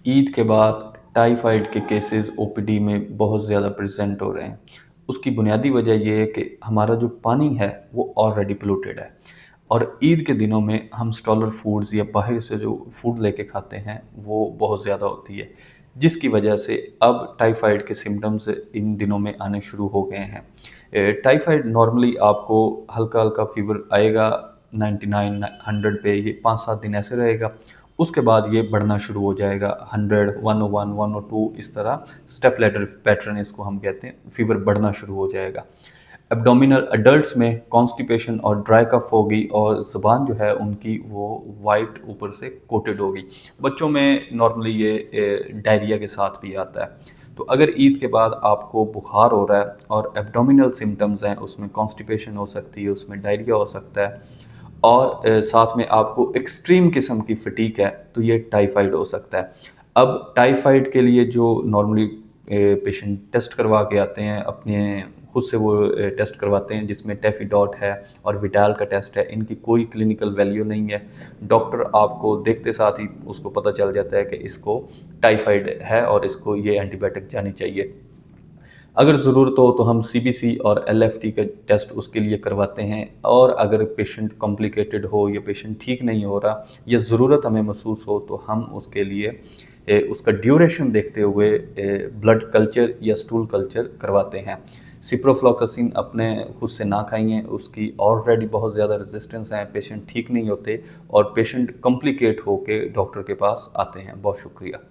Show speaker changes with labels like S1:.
S1: ईद के बाद टाइफाइड के केसेस ओपीडी में बहुत ज़्यादा प्रेजेंट हो रहे हैं। उसकी बुनियादी वजह ये है कि हमारा जो पानी है वो ऑलरेडी पोल्यूटेड है और ईद के दिनों में हम स्टॉलर फूड्स या बाहर से जो फूड लेके खाते हैं वो बहुत ज़्यादा होती है, जिसकी वजह से अब टाइफाइड के सिम्टम्स इन दिनों में आने शुरू हो गए हैं। टाइफाइड नॉर्मली आपको हल्का हल्का फीवर आएगा 99 100 पे, ये 5-7 दिन ऐसे रहेगा। उसके बाद ये बढ़ना शुरू हो जाएगा 100 101 102, इस तरह स्टेप लैडर पैटर्न इसको हम कहते हैं, फीवर बढ़ना शुरू हो जाएगा। एब्डोमिनल अडल्ट्स में कॉन्स्टिपेशन और ड्राई कफ होगी और ज़ुबान जो है उनकी वो वाइट ऊपर से कोटेड होगी। बच्चों में नॉर्मली ये डायरिया के साथ भी आता है। तो अगर ईद के बाद आपको बुखार हो रहा है और एब्डोमिनल सिम्टम्स हैं, उसमें कॉन्स्टिपेशन हो सकती है, उसमें डायरिया हो सकता है और साथ में आपको एक्सट्रीम किस्म की फटीक है, तो ये टाइफाइड हो सकता है। अब टाइफाइड के लिए जो नॉर्मली पेशेंट टेस्ट करवा के आते हैं, अपने खुद से वो टेस्ट करवाते हैं जिसमें टेफिडॉट है और विडाल का टेस्ट है, इनकी कोई क्लिनिकल वैल्यू नहीं है। डॉक्टर आपको देखते साथ ही उसको पता चल जाता है कि इसको टाइफाइड है और इसको ये एंटीबायोटिक जानी चाहिए। अगर ज़रूरत हो तो हम सीबीसी और एलएफटी का टेस्ट उसके लिए करवाते हैं और अगर पेशेंट कॉम्प्लिकेटेड हो या पेशेंट ठीक नहीं हो रहा या ज़रूरत हमें महसूस हो तो हम उसके लिए उसका ड्यूरेशन देखते हुए ब्लड कल्चर या स्टूल कल्चर करवाते हैं। सिप्रोफ्लॉक्सासिन अपने खुद से ना खाइए, उसकी ऑलरेडी बहुत ज़्यादा रेजिस्टेंस है, पेशेंट ठीक नहीं होते और पेशेंट कॉम्प्लिकेट होकर डॉक्टर के पास आते हैं। बहुत शुक्रिया।